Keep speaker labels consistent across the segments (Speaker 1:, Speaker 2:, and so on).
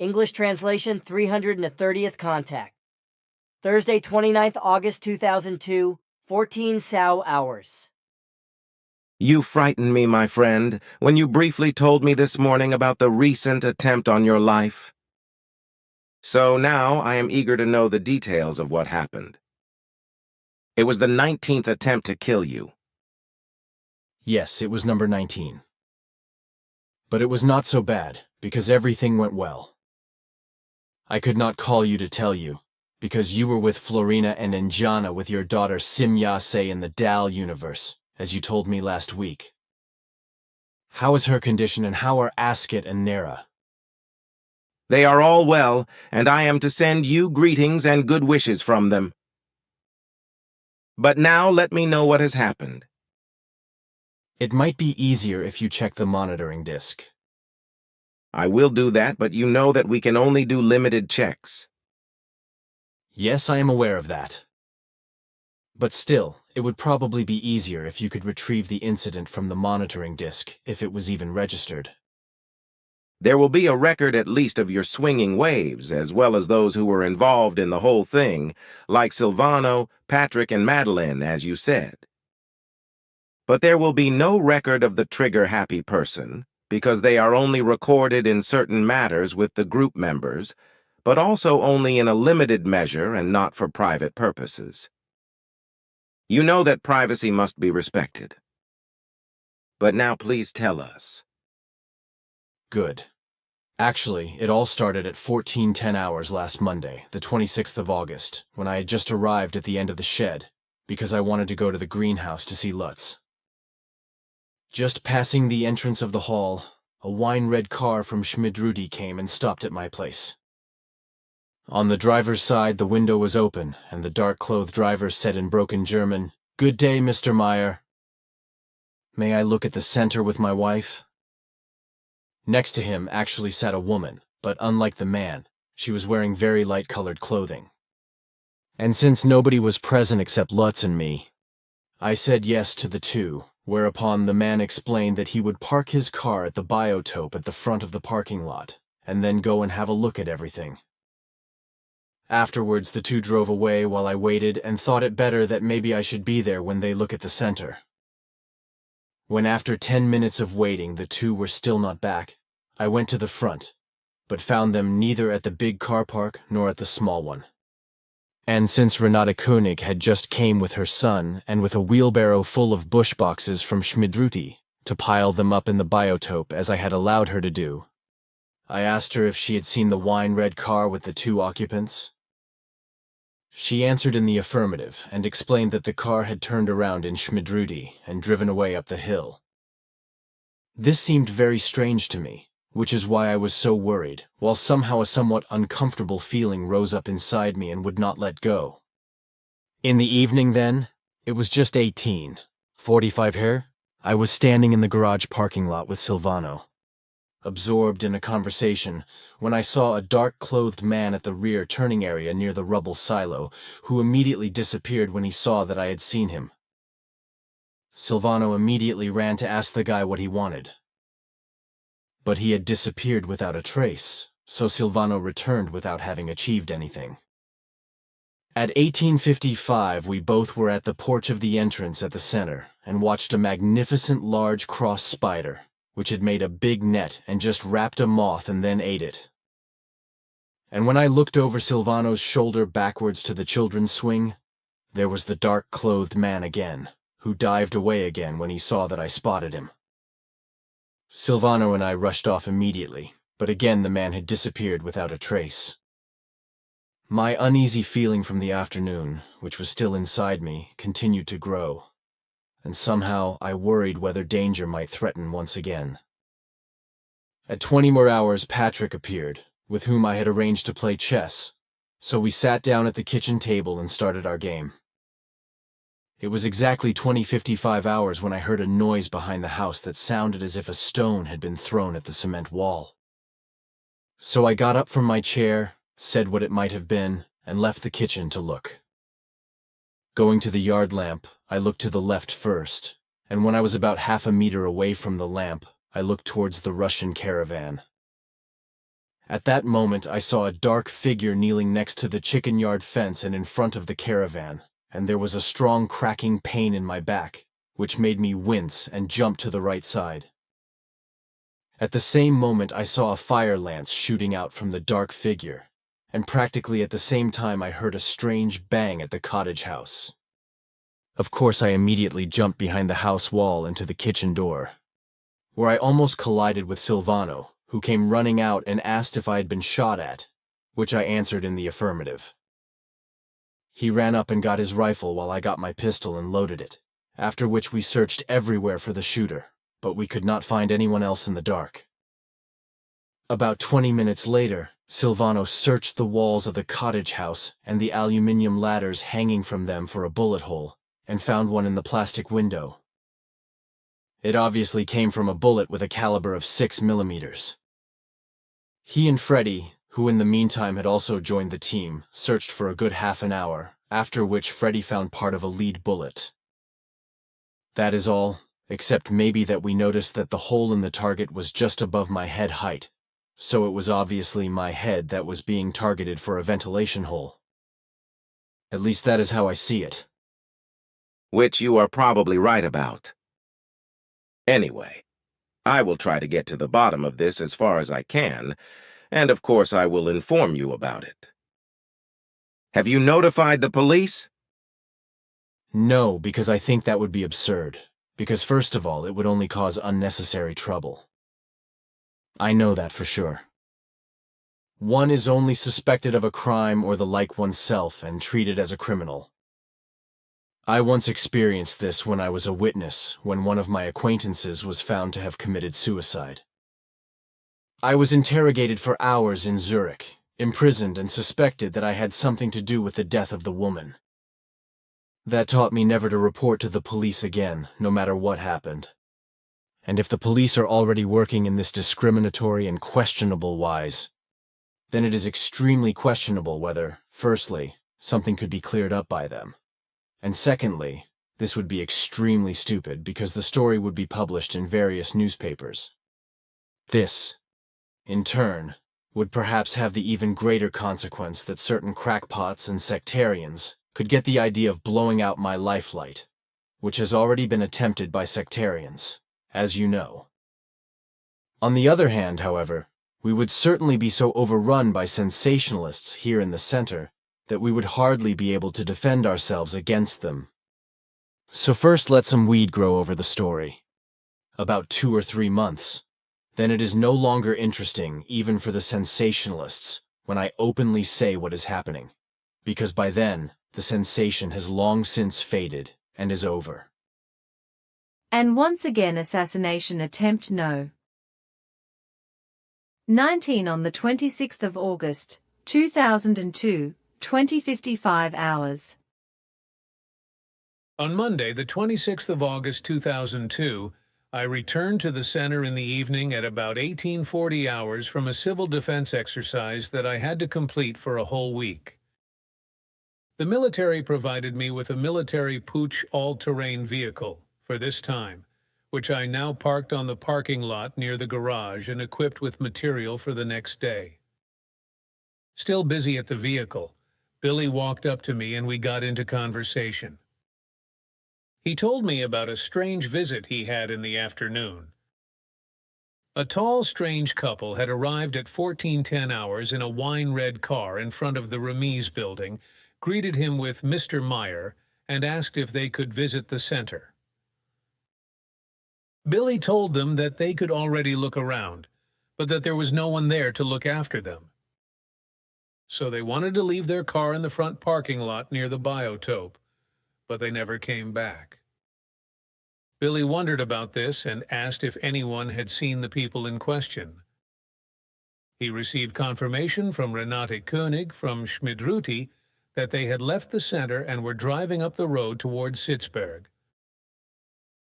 Speaker 1: English translation 330th contact. Thursday, 29th August 2002, 14 Sao hours.
Speaker 2: You frightened me, my friend, when you briefly told me this morning about the recent attempt on your life. So now I am eager to know the details of what happened. It was the 19th attempt to kill you.
Speaker 3: Yes, it was number 19. But it was not so bad, because everything went well. I could not call you to tell you, because you were with Florina and Njana with your daughter Simyase in the Dal universe, as you told me last week. How is her condition, and how are Asket and Nera?
Speaker 2: They are all well, and I am to send you greetings and good wishes from them. But now let me know what has happened.
Speaker 3: It might be easier if you check the monitoring disk.
Speaker 2: I will do that, but you know that we can only do limited checks.
Speaker 3: Yes, I am aware of that. But still, it would probably be easier if you could retrieve the incident from the monitoring disk, if it was even registered.
Speaker 2: There will be a record at least of your swinging waves, as well as those who were involved in the whole thing, like Silvano, Patrick, and Madeline, as you said. But there will be no record of the trigger-happy person, because they are only recorded in certain matters with the group members, but also only in a limited measure and not for private purposes. You know that privacy must be respected. But now please tell us.
Speaker 3: Good. Actually, it all started at 14:10 hours last Monday, the 26th of August, when I had just arrived at the end of the shed, because I wanted to go to the greenhouse to see Lutz. Just passing the entrance of the hall, a wine-red car from Schmidrudi came and stopped at my place. On the driver's side, the window was open, and the dark-clothed driver said in broken German, "Good day, Mr. Meyer. May I look at the center with my wife?" Next to him actually sat a woman, but unlike the man, she was wearing very light-colored clothing. And since nobody was present except Lutz and me, I said yes to the two, whereupon the man explained that he would park his car at the biotope at the front of the parking lot, and then go and have a look at everything. Afterwards, the two drove away while I waited and thought it better that maybe I should be there when they look at the center. When after 10 minutes of waiting the two were still not back, I went to the front, but found them neither at the big car park nor at the small one. And since Renata Koenig had just came with her son and with a wheelbarrow full of bush boxes from Schmidruti to pile them up in the biotope as I had allowed her to do, I asked her if she had seen the wine-red car with the two occupants. She answered in the affirmative and explained that the car had turned around in Schmidruti and driven away up the hill. This seemed very strange to me, which is why I was so worried, while somehow a somewhat uncomfortable feeling rose up inside me and would not let go. In the evening then, it was just 18:45 here, I was standing in the garage parking lot with Silvano, absorbed in a conversation, when I saw a dark-clothed man at the rear turning area near the rubble silo, who immediately disappeared when he saw that I had seen him. Silvano immediately ran to ask the guy what he wanted. But he had disappeared without a trace, so Silvano returned without having achieved anything. At 18:55 we both were at the porch of the entrance at the center and watched a magnificent large cross spider, which had made a big net and just wrapped a moth and then ate it. And when I looked over Silvano's shoulder backwards to the children's swing, there was the dark-clothed man again, who dived away again when he saw that I spotted him. Silvano and I rushed off immediately, but again the man had disappeared without a trace. My uneasy feeling from the afternoon, which was still inside me, continued to grow, and somehow I worried whether danger might threaten once again. At 20 more hours Patrick appeared, with whom I had arranged to play chess, so we sat down at the kitchen table and started our game. It was exactly 20:55 hours when I heard a noise behind the house that sounded as if a stone had been thrown at the cement wall. So I got up from my chair, said what it might have been, and left the kitchen to look. Going to the yard lamp, I looked to the left first, and when I was about half a meter away from the lamp, I looked towards the Russian caravan. At that moment, I saw a dark figure kneeling next to the chicken yard fence and in front of the caravan, and there was a strong cracking pain in my back, which made me wince and jump to the right side. At the same moment, I saw a fire lance shooting out from the dark figure, and practically at the same time I heard a strange bang at the cottage house. Of course, I immediately jumped behind the house wall into the kitchen door, where I almost collided with Silvano, who came running out and asked if I had been shot at, which I answered in the affirmative. He ran up and got his rifle while I got my pistol and loaded it, after which we searched everywhere for the shooter, but we could not find anyone else in the dark. About 20 minutes later, Silvano searched the walls of the cottage house and the aluminium ladders hanging from them for a bullet hole, and found one in the plastic window. It obviously came from a bullet with a caliber of 6 millimeters. He and Freddy, who in the meantime had also joined the team, searched for a good half an hour, after which Freddy found part of a lead bullet. That is all, except maybe that we noticed that the hole in the target was just above my head height, so it was obviously my head that was being targeted for a ventilation hole. At least that is how I see it.
Speaker 2: Which you are probably right about. Anyway, I will try to get to the bottom of this as far as I can, and of course I will inform you about it. Have you notified the police?
Speaker 3: No, because I think that would be absurd, because first of all, it would only cause unnecessary trouble. I know that for sure. One is only suspected of a crime or the like oneself and treated as a criminal. I once experienced this when I was a witness when one of my acquaintances was found to have committed suicide. I was interrogated for hours in Zurich, imprisoned and suspected that I had something to do with the death of the woman. That taught me never to report to the police again, no matter what happened. And if the police are already working in this discriminatory and questionable wise, then it is extremely questionable whether, firstly, something could be cleared up by them, and secondly, this would be extremely stupid because the story would be published in various newspapers. This, in turn, would perhaps have the even greater consequence that certain crackpots and sectarians could get the idea of blowing out my lifelight, which has already been attempted by sectarians, as you know. On the other hand, however, we would certainly be so overrun by sensationalists here in the center that we would hardly be able to defend ourselves against them. So first let some weed grow over the story. About 2 or 3 months. Then it is no longer interesting even for the sensationalists when I openly say what is happening, because by then the sensation has long since faded and is over.
Speaker 4: And once again assassination attempt no. 19 on the 26th of August, 2002, 20:55 hours.
Speaker 5: On Monday, the 26th of August 2002, I returned to the center in the evening at about 1840 hours from a civil defense exercise that I had to complete for a whole week. The military provided me with a military Ptaah all-terrain vehicle for this time, which I now parked on the parking lot near the garage and equipped with material for the next day. Still busy at the vehicle, Billy walked up to me and we got into conversation. He told me about a strange visit he had in the afternoon. A tall, strange couple had arrived at 1410 hours in a wine-red car in front of the Remise building, greeted him with Mr. Meyer, and asked if they could visit the center. Billy told them that they could already look around, but that there was no one there to look after them. So they wanted to leave their car in the front parking lot near the biotope, but they never came back. Billy wondered about this and asked if anyone had seen the people in question. He received confirmation from Renate Koenig from Schmidruti that they had left the center and were driving up the road toward Sitzberg.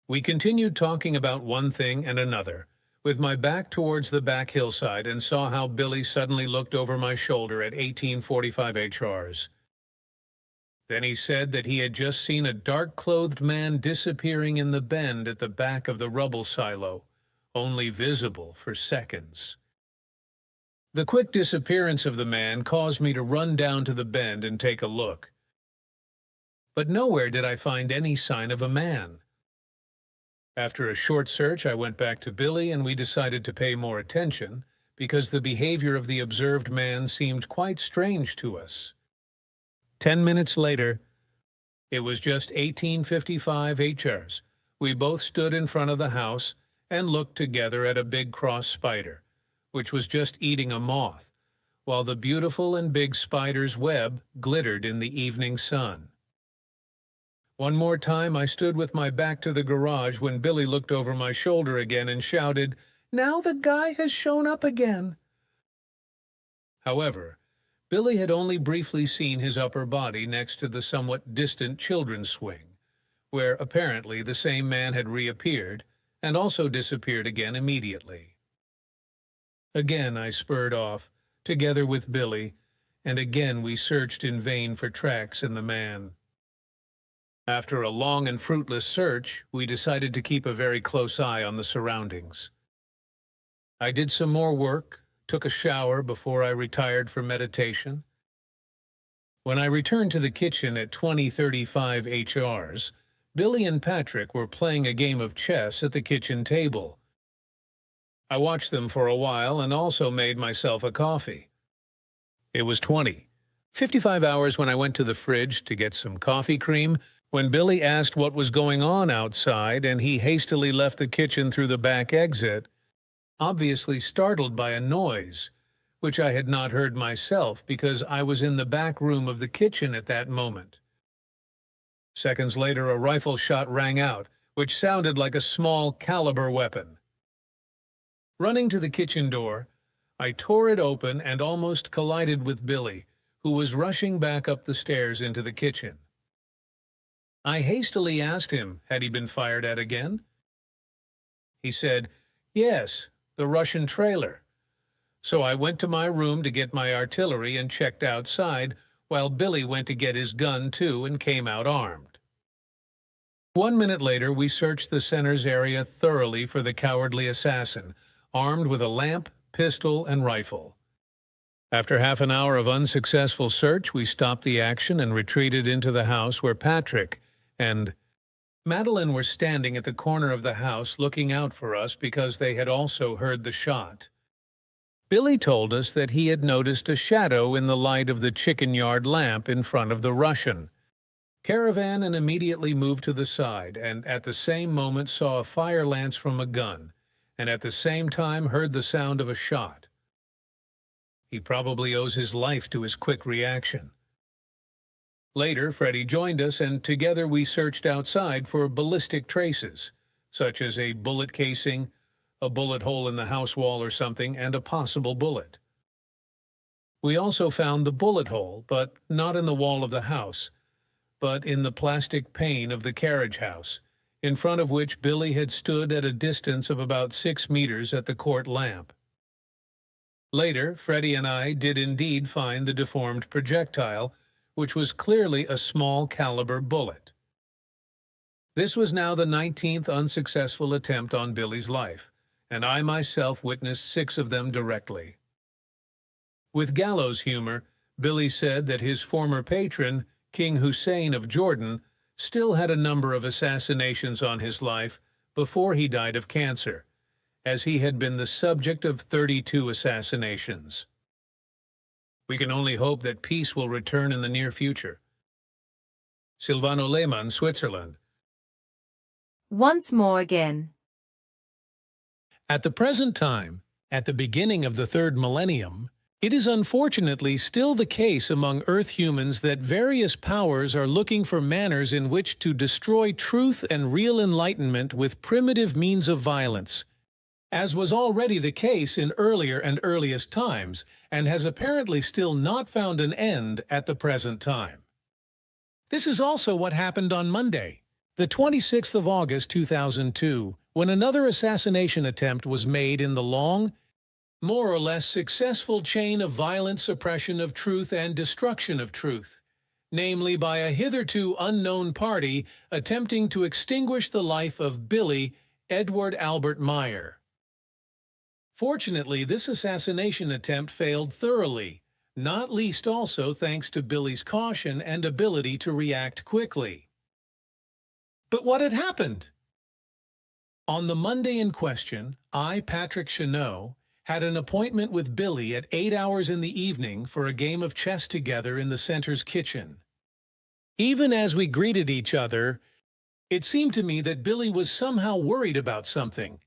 Speaker 5: We continued talking about one thing and another, with my back towards the back hillside, and saw how Billy suddenly looked over my shoulder at 1845 HRs. Then he said that he had just seen a dark-clothed man disappearing in the bend at the back of the rubble silo, only visible for seconds. The quick disappearance of the man caused me to run down to the bend and take a look. But nowhere did I find any sign of a man. After a short search, I went back to Billy and we decided to pay more attention because the behavior of the observed man seemed quite strange to us. 10 minutes later, it was just 18:55 HRs. We both stood in front of the house and looked together at a big cross spider, which was just eating a moth, while the beautiful and big spider's web glittered in the evening sun. One more time I stood with my back to the garage when Billy looked over my shoulder again and shouted, "Now the guy has shown up again." However, Billy had only briefly seen his upper body next to the somewhat distant children's swing, where apparently the same man had reappeared and also disappeared again immediately. Again I spurred off, together with Billy, and again we searched in vain for tracks in the man. After a long and fruitless search, we decided to keep a very close eye on the surroundings. I did some more work, took a shower before I retired for meditation. When I returned to the kitchen at 20:35 HRs, Billy and Patrick were playing a game of chess at the kitchen table. I watched them for a while and also made myself a coffee. It was 20:55 hours when I went to the fridge to get some coffee cream, when Billy asked what was going on outside, and he hastily left the kitchen through the back exit, obviously startled by a noise, which I had not heard myself because I was in the back room of the kitchen at that moment. Seconds later, a rifle shot rang out, which sounded like a small caliber weapon. Running to the kitchen door, I tore it open and almost collided with Billy, who was rushing back up the stairs into the kitchen. I hastily asked him, had he been fired at again? He said, "Yes, the Russian trailer." So I went to my room to get my artillery and checked outside, while Billy went to get his gun too and came out armed. 1 minute later, we searched the center's area thoroughly for the cowardly assassin, armed with a lamp, pistol, and rifle. After half an hour of unsuccessful search, we stopped the action and retreated into the house where Patrick and Madeline were standing at the corner of the house looking out for us because they had also heard the shot. Billy told us that he had noticed a shadow in the light of the chicken yard lamp in front of the Russian caravan and immediately moved to the side, and at the same moment saw a fire lance from a gun, and at the same time heard the sound of a shot. He probably owes his life to his quick reaction. Later, Freddie joined us, and together we searched outside for ballistic traces, such as a bullet casing, a bullet hole in the house wall or something, and a possible bullet. We also found the bullet hole, but not in the wall of the house, but in the plastic pane of the carriage house, in front of which Billy had stood at a distance of about 6 meters at the court lamp. Later, Freddie and I did indeed find the deformed projectile, which was clearly a small caliber bullet. This was now the 19th unsuccessful attempt on Billy's life, and I myself witnessed 6 of them directly. With gallows humor, Billy said that his former patron, King Hussein of Jordan, still had a number of assassinations on his life before he died of cancer, as he had been the subject of 32 assassinations. We can only hope that peace will return in the near future. Silvano Lehmann, Switzerland.
Speaker 4: Once more again.
Speaker 5: At the present time, at the beginning of the 3rd millennium, it is unfortunately still the case among Earth humans that various powers are looking for manners in which to destroy truth and real enlightenment with primitive means of violence, as was already the case in earlier and earliest times, and has apparently still not found an end at the present time. This is also what happened on Monday, the 26th of August 2002, when another assassination attempt was made in the long, more or less successful chain of violent suppression of truth and destruction of truth, namely by a hitherto unknown party attempting to extinguish the life of Billy Edward Albert Meyer. Fortunately, this assassination attempt failed thoroughly, not least also thanks to Billy's caution and ability to react quickly. But what had happened? On the Monday in question, I, Patrick Chanot, had an appointment with Billy at 8 hours in the evening for a game of chess together in the center's kitchen. Even as we greeted each other, it seemed to me that Billy was somehow worried about something,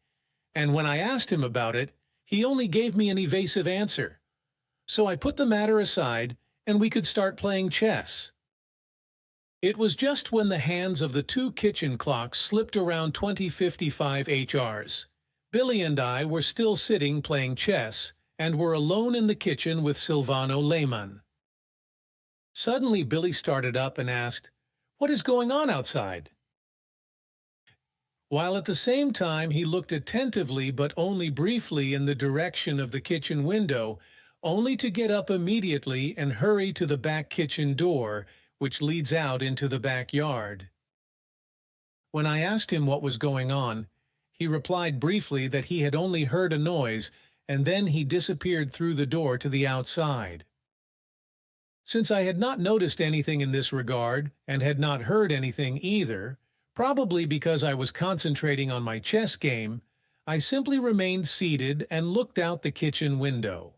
Speaker 5: and when I asked him about it, he only gave me an evasive answer. So I put the matter aside, and we could start playing chess. It was just when the hands of the two kitchen clocks slipped around 20:55 HRs. Billy and I were still sitting playing chess, and were alone in the kitchen with Silvano Lehmann. Suddenly Billy started up and asked, "What is going on outside?" While at the same time he looked attentively but only briefly in the direction of the kitchen window, only to get up immediately and hurry to the back kitchen door, which leads out into the backyard. When I asked him what was going on, he replied briefly that he had only heard a noise, and then he disappeared through the door to the outside. Since I had not noticed anything in this regard, and had not heard anything either, probably because I was concentrating on my chess game, I simply remained seated and looked out the kitchen window.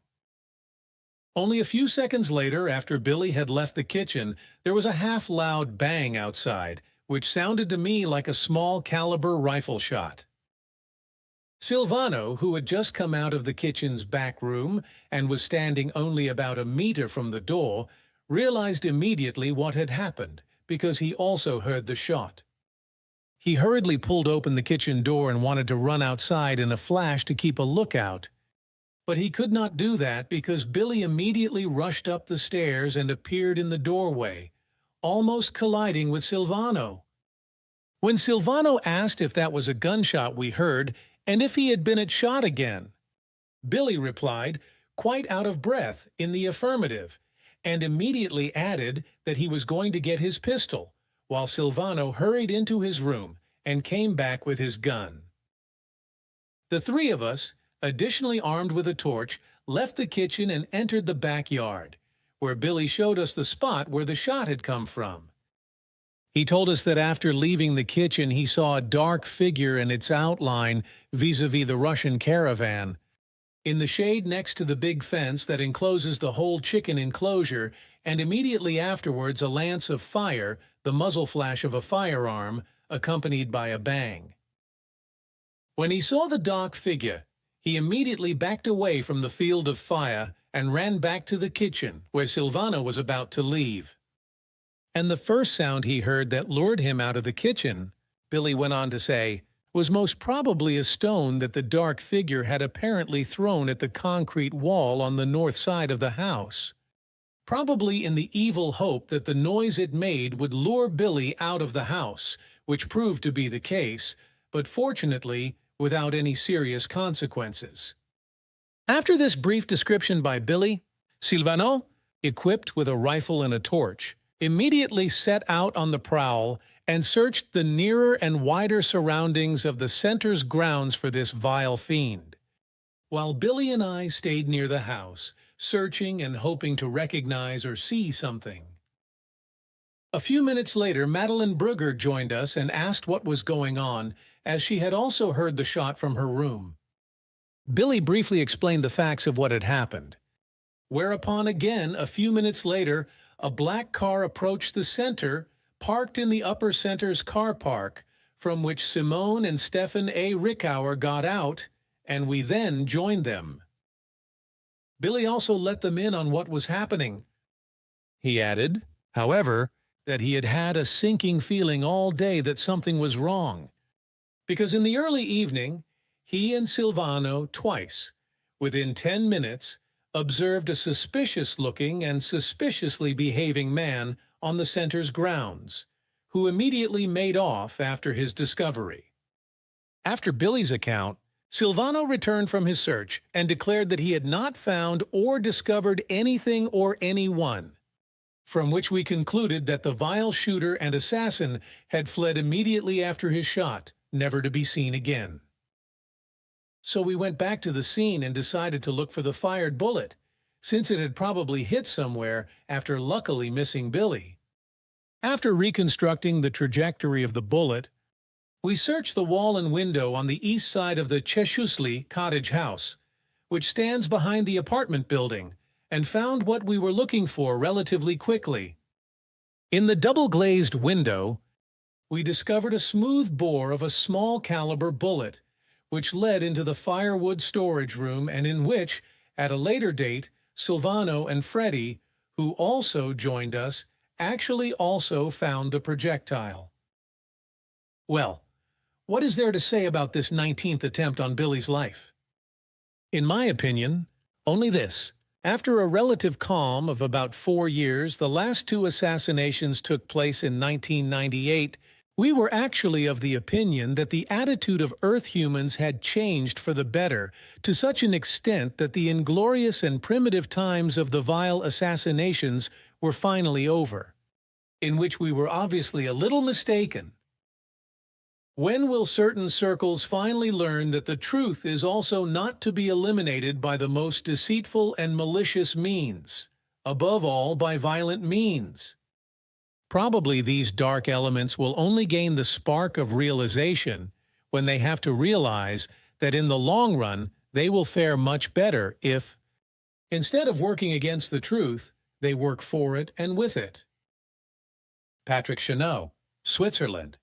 Speaker 5: Only a few seconds later, after Billy had left the kitchen, there was a half-loud bang outside, which sounded to me like a small-caliber rifle shot. Silvano, who had just come out of the kitchen's back room and was standing only about a meter from the door, realized immediately what had happened, because he also heard the shot. He hurriedly pulled open the kitchen door and wanted to run outside in a flash to keep a lookout. But he could not do that because Billy immediately rushed up the stairs and appeared in the doorway, almost colliding with Silvano. When Silvano asked if that was a gunshot we heard and if he had been shot again, Billy replied, quite out of breath, in the affirmative, and immediately added that he was going to get his pistol, while Silvano hurried into his room and came back with his gun. The three of us, additionally armed with a torch, left the kitchen and entered the backyard, where Billy showed us the spot where the shot had come from. He told us that after leaving the kitchen he saw a dark figure in its outline vis-a-vis the Russian caravan, in the shade next to the big fence that encloses the whole chicken enclosure, and immediately afterwards a lance of fire, the muzzle flash of a firearm, accompanied by a bang. When he saw the dark figure, he immediately backed away from the field of fire and ran back to the kitchen, where Silvano was about to leave. And the first sound he heard that lured him out of the kitchen, Billy went on to say, was most probably a stone that the dark figure had apparently thrown at the concrete wall on the north side of the house, probably in the evil hope that the noise it made would lure Billy out of the house, which proved to be the case, but fortunately without any serious consequences. After this brief description by Billy, Silvano, equipped with a rifle and a torch, immediately set out on the prowl and searched the nearer and wider surroundings of the center's grounds for this vile fiend, while Billy and I stayed near the house, searching and hoping to recognize or see something. A few minutes later, Madeleine Brugger joined us and asked what was going on, as she had also heard the shot from her room. Billy briefly explained the facts of what had happened, whereupon again, a few minutes later, a black car approached the center, parked in the upper center's car park, from which Simone and Stefan A. Rickauer got out, and we then joined them. Billy also let them in on what was happening. He added, however, that he had had a sinking feeling all day that something was wrong, because in the early evening, he and Silvano twice, within 10 minutes, observed a suspicious-looking and suspiciously behaving man on the center's grounds, who immediately made off after his discovery. After Billy's account, Silvano returned from his search and declared that he had not found or discovered anything or anyone, from which we concluded that the vile shooter and assassin had fled immediately after his shot, never to be seen again. So we went back to the scene and decided to look for the fired bullet, since it had probably hit somewhere after luckily missing Billy. After reconstructing the trajectory of the bullet, we searched the wall and window on the east side of the Cheshusli cottage house, which stands behind the apartment building, and found what we were looking for relatively quickly. In the double-glazed window, we discovered a smooth bore of a small caliber bullet, which led into the firewood storage room and in which, at a later date, Silvano and Freddie, who also joined us, actually also found the projectile. Well, what is there to say about this 19th attempt on Billy's life? In my opinion, only this. After a relative calm of about 4 years, the last 2 assassinations took place in 1998. We were actually of the opinion that the attitude of Earth humans had changed for the better to such an extent that the inglorious and primitive times of the vile assassinations were finally over, in which we were obviously a little mistaken. When will certain circles finally learn that the truth is also not to be eliminated by the most deceitful and malicious means, above all by violent means? Probably these dark elements will only gain the spark of realization when they have to realize that in the long run they will fare much better if, instead of working against the truth, they work for it and with it. Patrick Chanot, Switzerland.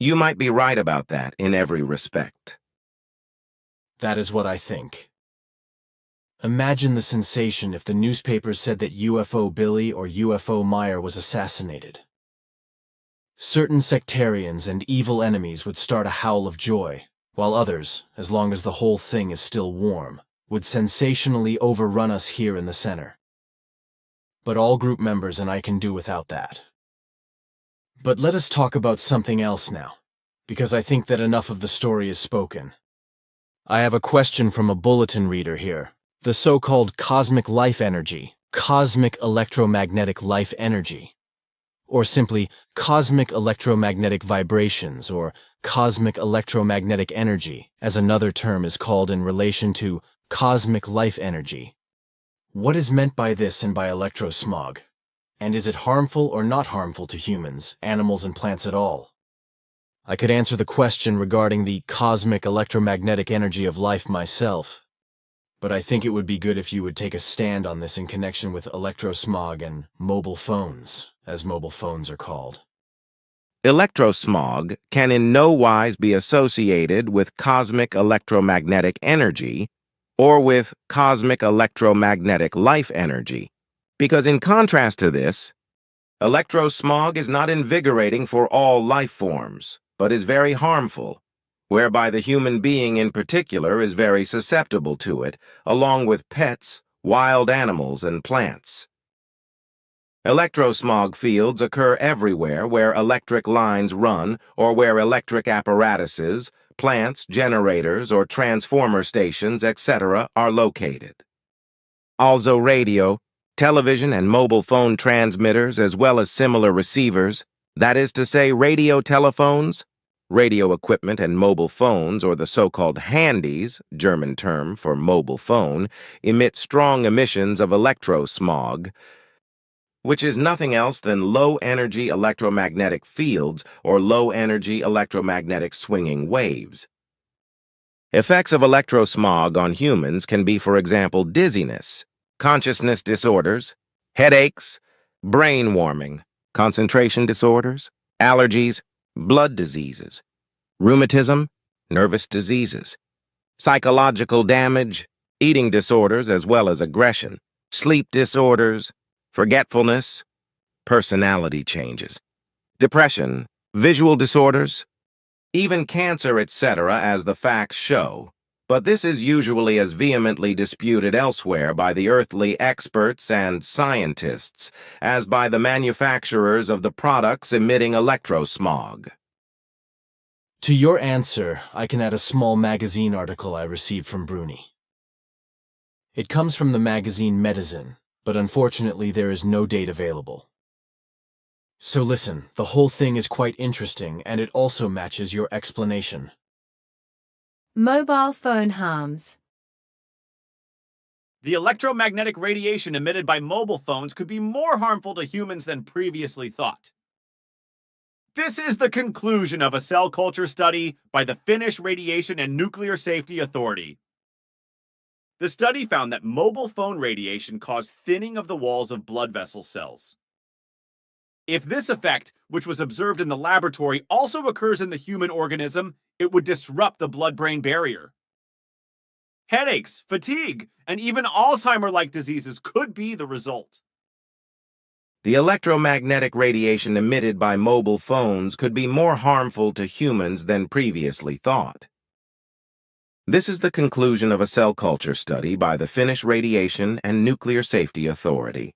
Speaker 2: You might be right about that in every respect.
Speaker 3: That is what I think. Imagine the sensation if the newspapers said that UFO Billy or UFO Meyer was assassinated. Certain sectarians and evil enemies would start a howl of joy, while others, as long as the whole thing is still warm, would sensationally overrun us here in the center. But all group members and I can do without that. But let us talk about something else now, because I think that enough of the story is spoken. I have a question from a bulletin reader here. The so-called cosmic life energy, cosmic electromagnetic life energy, or simply cosmic electromagnetic vibrations, or cosmic electromagnetic energy, as another term is called in relation to cosmic life energy. What is meant by this and by electrosmog? And is it harmful or not harmful to humans, animals, and plants at all? I could answer the question regarding the cosmic electromagnetic energy of life myself, but I think it would be good if you would take a stand on this in connection with electrosmog and mobile phones, as mobile phones are called.
Speaker 2: Electrosmog can in no wise be associated with cosmic electromagnetic energy or with cosmic electromagnetic life energy, because in contrast to this, electrosmog is not invigorating for all life forms, but is very harmful, whereby the human being in particular is very susceptible to it, along with pets, wild animals, and plants. Electrosmog fields occur everywhere where electric lines run or where electric apparatuses, plants, generators, or transformer stations, etc. are located. Also radio, television, and mobile phone transmitters, as well as similar receivers, that is to say radio telephones, radio equipment, and mobile phones, or the so-called handies, German term for mobile phone, emit strong emissions of electrosmog, which is nothing else than low-energy electromagnetic fields or low-energy electromagnetic swinging waves. Effects of electrosmog on humans can be, for example, dizziness, consciousness disorders, headaches, brain warming, concentration disorders, allergies, blood diseases, rheumatism, nervous diseases, psychological damage, eating disorders as well as aggression, sleep disorders, forgetfulness, personality changes, depression, visual disorders, even cancer, etc., as the facts show. But this is usually as vehemently disputed elsewhere by the earthly experts and scientists as by the manufacturers of the products emitting electrosmog.
Speaker 3: To your answer, I can add a small magazine article I received from Bruni. It comes from the magazine Medicine, but unfortunately there is no date available. So listen, the whole thing is quite interesting and it also matches your explanation.
Speaker 4: Mobile phone harms.
Speaker 6: The electromagnetic radiation emitted by mobile phones could be more harmful to humans than previously thought. This is the conclusion of a cell culture study by the Finnish Radiation and Nuclear Safety Authority. The study found that mobile phone radiation caused thinning of the walls of blood vessel cells. If this effect, which was observed in the laboratory, also occurs in the human organism, it would disrupt the blood-brain barrier. Headaches, fatigue, and even Alzheimer-like diseases could be the result.
Speaker 2: The electromagnetic radiation emitted by mobile phones could be more harmful to humans than previously thought. This is the conclusion of a cell culture study by the Finnish Radiation and Nuclear Safety Authority.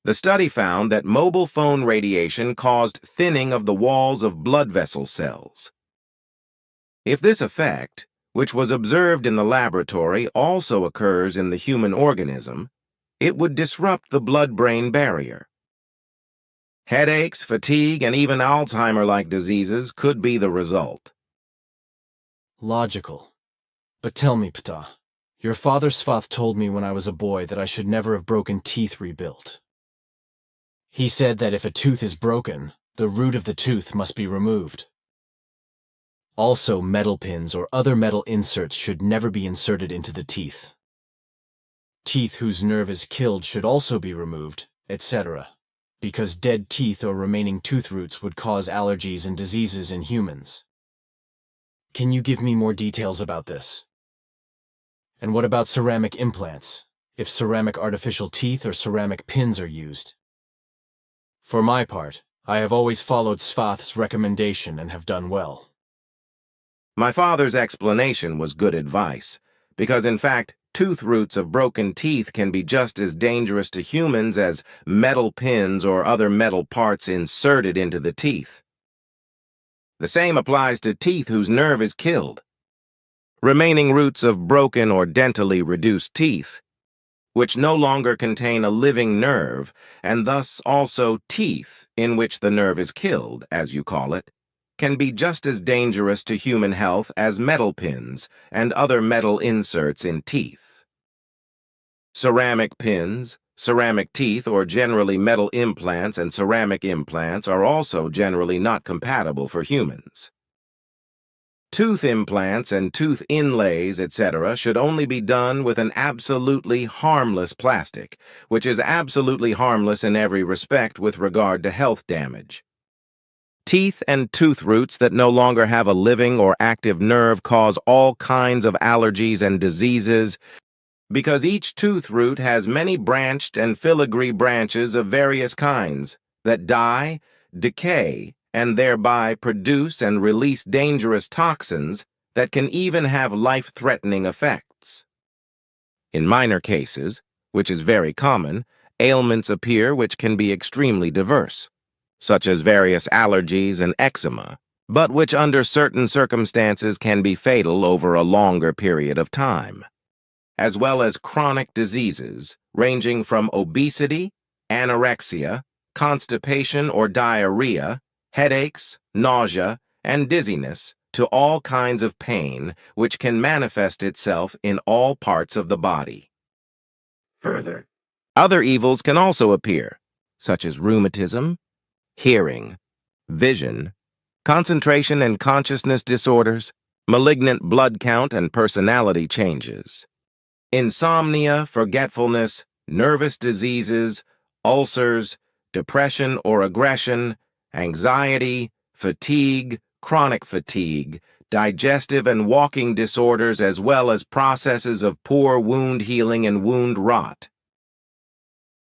Speaker 2: The study found that mobile phone radiation caused thinning of the walls of blood vessel cells. If this effect, which was observed in the laboratory, also occurs in the human organism, it would disrupt the blood-brain barrier. Headaches, fatigue, and even Alzheimer-like diseases could be the result.
Speaker 3: Logical. But tell me, Ptaah, your father Svath told me when I was a boy that I should never have broken teeth rebuilt. He said that if a tooth is broken, the root of the tooth must be removed. Also, metal pins or other metal inserts should never be inserted into the teeth. Teeth whose nerve is killed should also be removed, etc., because dead teeth or remaining tooth roots would cause allergies and diseases in humans. Can you give me more details about this? And what about ceramic implants, if ceramic artificial teeth or ceramic pins are used? For my part, I have always followed Svath's recommendation and have done well.
Speaker 2: My father's explanation was good advice, because in fact, tooth roots of broken teeth can be just as dangerous to humans as metal pins or other metal parts inserted into the teeth. The same applies to teeth whose nerve is killed. Remaining roots of broken or dentally reduced teeth, which no longer contain a living nerve, and thus also teeth in which the nerve is killed, as you call it, can be just as dangerous to human health as metal pins and other metal inserts in teeth. Ceramic pins, ceramic teeth, or generally metal implants and ceramic implants are also generally not compatible for humans. Tooth implants and tooth inlays, etc., should only be done with an absolutely harmless plastic, which is absolutely harmless in every respect with regard to health damage. Teeth and tooth roots that no longer have a living or active nerve cause all kinds of allergies and diseases because each tooth root has many branched and filigree branches of various kinds that die, decay, and thereby produce and release dangerous toxins that can even have life-threatening effects. In minor cases, which is very common, ailments appear which can be extremely diverse, such as various allergies and eczema, but which under certain circumstances can be fatal over a longer period of time, as well as chronic diseases ranging from obesity, anorexia, constipation or diarrhea, headaches, nausea, and dizziness, to all kinds of pain which can manifest itself in all parts of the body. Further, other evils can also appear, such as rheumatism, hearing, vision, concentration and consciousness disorders, malignant blood count and personality changes, insomnia, forgetfulness, nervous diseases, ulcers, depression or aggression, anxiety, fatigue, chronic fatigue, digestive and walking disorders, as well as processes of poor wound healing and wound rot.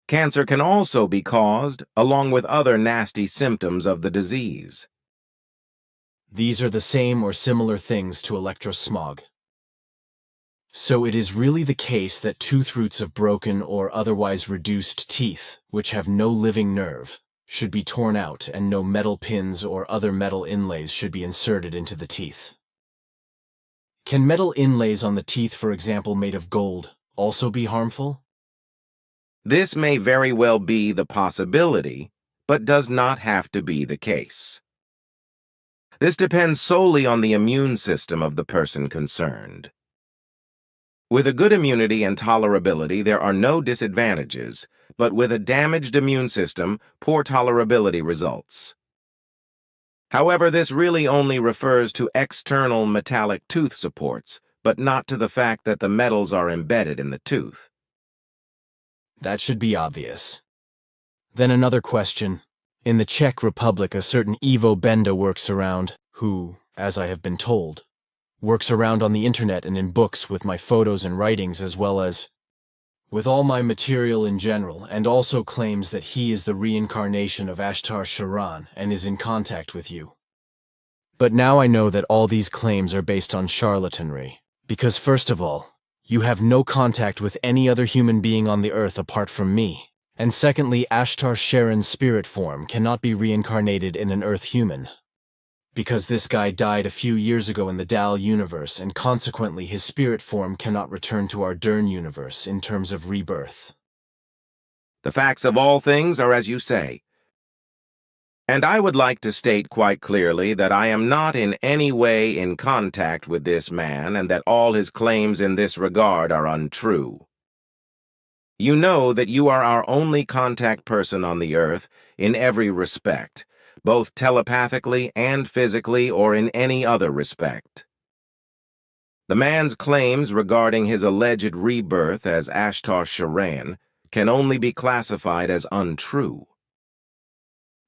Speaker 2: Cancer can also be caused, along with other nasty symptoms of the disease.
Speaker 3: These are the same or similar things to electrosmog. So it is really the case that tooth roots of broken or otherwise reduced teeth, which have no living nerve, should be torn out and no metal pins or other metal inlays should be inserted into the teeth. Can metal inlays on the teeth, for example, made of gold, also be harmful?
Speaker 2: This may very well be the possibility, but does not have to be the case. This depends solely on the immune system of the person concerned. With a good immunity and tolerability, there are no disadvantages, but with a damaged immune system, poor tolerability results. However, this really only refers to external metallic tooth supports, but not to the fact that the metals are embedded in the tooth.
Speaker 3: That should be obvious. Then another question. In the Czech Republic, a certain Ivo Benda works around, who, as I have been told, works around on the internet and in books with my photos and writings as well as with all my material in general, and also claims that he is the reincarnation of Ashtar Sharan and is in contact with you. But now I know that all these claims are based on charlatanry, because first of all, you have no contact with any other human being on the earth apart from me, and secondly, Ashtar Sharan's spirit form cannot be reincarnated in an earth human. Because this guy died a few years ago in the Dal universe, and consequently his spirit form cannot return to our Dern universe in terms of rebirth.
Speaker 2: The facts of all things are as you say. And I would like to state quite clearly that I am not in any way in contact with this man and that all his claims in this regard are untrue. You know that you are our only contact person on the earth in every respect, both telepathically and physically or in any other respect. The man's claims regarding his alleged rebirth as Ashtar Sharan can only be classified as untrue.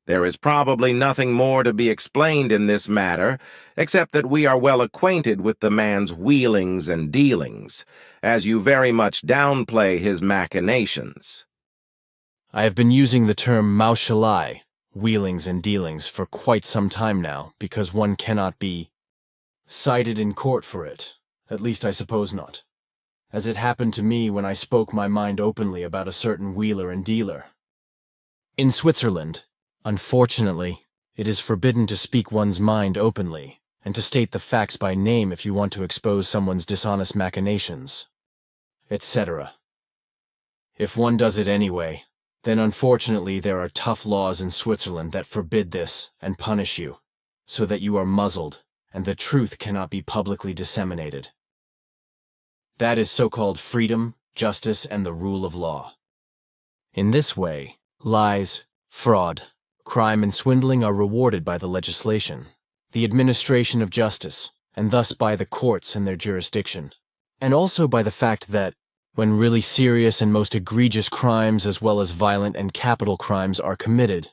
Speaker 2: There is probably nothing more to be explained in this matter, except that we are well acquainted with the man's wheelings and dealings, as you very much downplay his machinations.
Speaker 3: I have been using the term maushalai, wheelings and dealings, for quite some time now, because one cannot be cited in court for it. At least I suppose not, as it happened to me when I spoke my mind openly about a certain wheeler and dealer. In Switzerland, unfortunately, it is forbidden to speak one's mind openly, and to state the facts by name if you want to expose someone's dishonest machinations, etc. If one does it anyway, then unfortunately there are tough laws in Switzerland that forbid this and punish you, so that you are muzzled, and the truth cannot be publicly disseminated. That is so-called freedom, justice, and the rule of law. In this way, lies, fraud, crime, and swindling are rewarded by the legislation, the administration of justice, and thus by the courts and their jurisdiction, and also by the fact that, when really serious and most egregious crimes as well as violent and capital crimes are committed,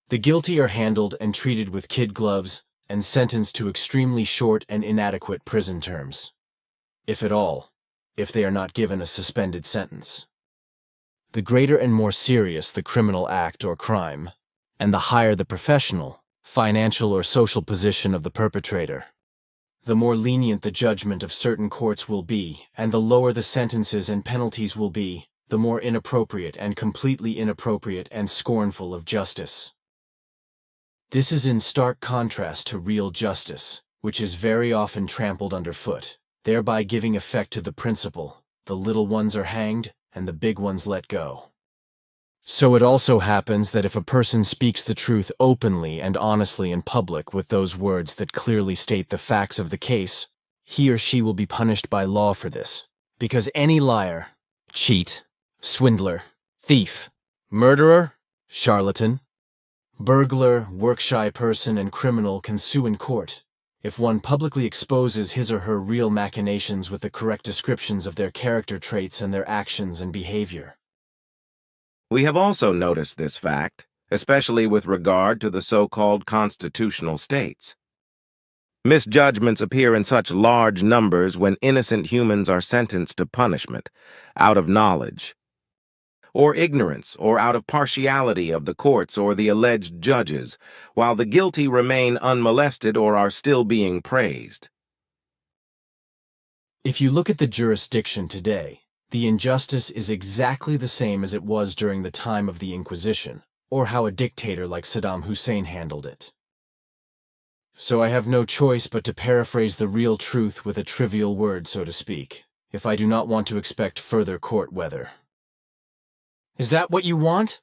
Speaker 3: the guilty are handled and treated with kid gloves and sentenced to extremely short and inadequate prison terms, if at all, if they are not given a suspended sentence. The greater and more serious the criminal act or crime, and the higher the professional, financial, or social position of the perpetrator, the more lenient the judgment of certain courts will be, and the lower the sentences and penalties will be, the more inappropriate and completely inappropriate and scornful of justice. This is in stark contrast to real justice, which is very often trampled underfoot, thereby giving effect to the principle, the little ones are hanged and the big ones let go. So it also happens that if a person speaks the truth openly and honestly in public with those words that clearly state the facts of the case, he or she will be punished by law for this, because any liar, cheat, swindler, thief, murderer, charlatan, burglar, work-shy person, and criminal can sue in court if one publicly exposes his or her real machinations with the correct descriptions of their character traits and their actions and behavior.
Speaker 2: We have also noticed this fact, especially with regard to the so-called constitutional states. Misjudgments appear in such large numbers when innocent humans are sentenced to punishment, out of knowledge, or ignorance, or out of partiality of the courts or the alleged judges, while the guilty remain unmolested or are still being praised.
Speaker 3: If you look at the jurisdiction today, the injustice is exactly the same as it was during the time of the Inquisition, or how a dictator like Saddam Hussein handled it. So I have no choice but to paraphrase the real truth with a trivial word, so to speak, if I do not want to expect further court weather. Is that what you want?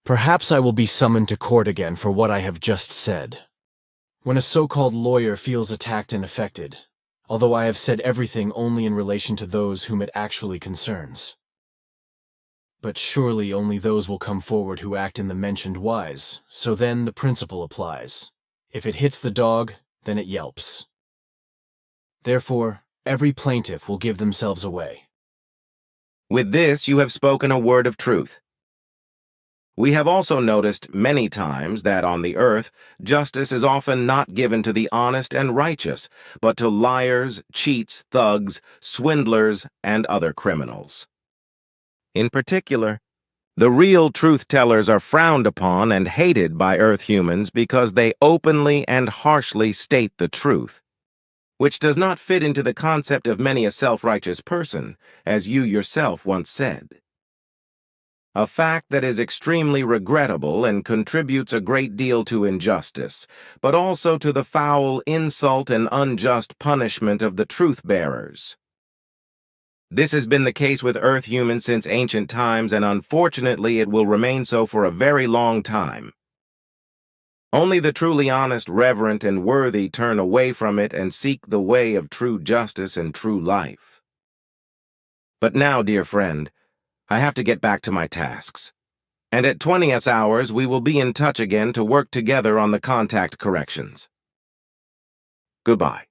Speaker 3: Perhaps I will be summoned to court again for what I have just said. When a so-called lawyer feels attacked and affected, although I have said everything only in relation to those whom it actually concerns. But surely only those will come forward who act in the mentioned wise, so then the principle applies. If it hits the dog, then it yelps. Therefore, every plaintiff will give themselves away.
Speaker 2: With this you have spoken a word of truth. We have also noticed many times that on the earth, justice is often not given to the honest and righteous, but to liars, cheats, thugs, swindlers, and other criminals. In particular, the real truth-tellers are frowned upon and hated by earth humans because they openly and harshly state the truth, which does not fit into the concept of many a self-righteous person, as you yourself once said. A fact that is extremely regrettable and contributes a great deal to injustice, but also to the foul insult and unjust punishment of the truth-bearers. This has been the case with earth humans since ancient times, and unfortunately it will remain so for a very long time. Only the truly honest, reverent, and worthy turn away from it and seek the way of true justice and true life. But now, dear friend, I have to get back to my tasks. And at 20th hours, we will be in touch again to work together on the contact corrections. Goodbye.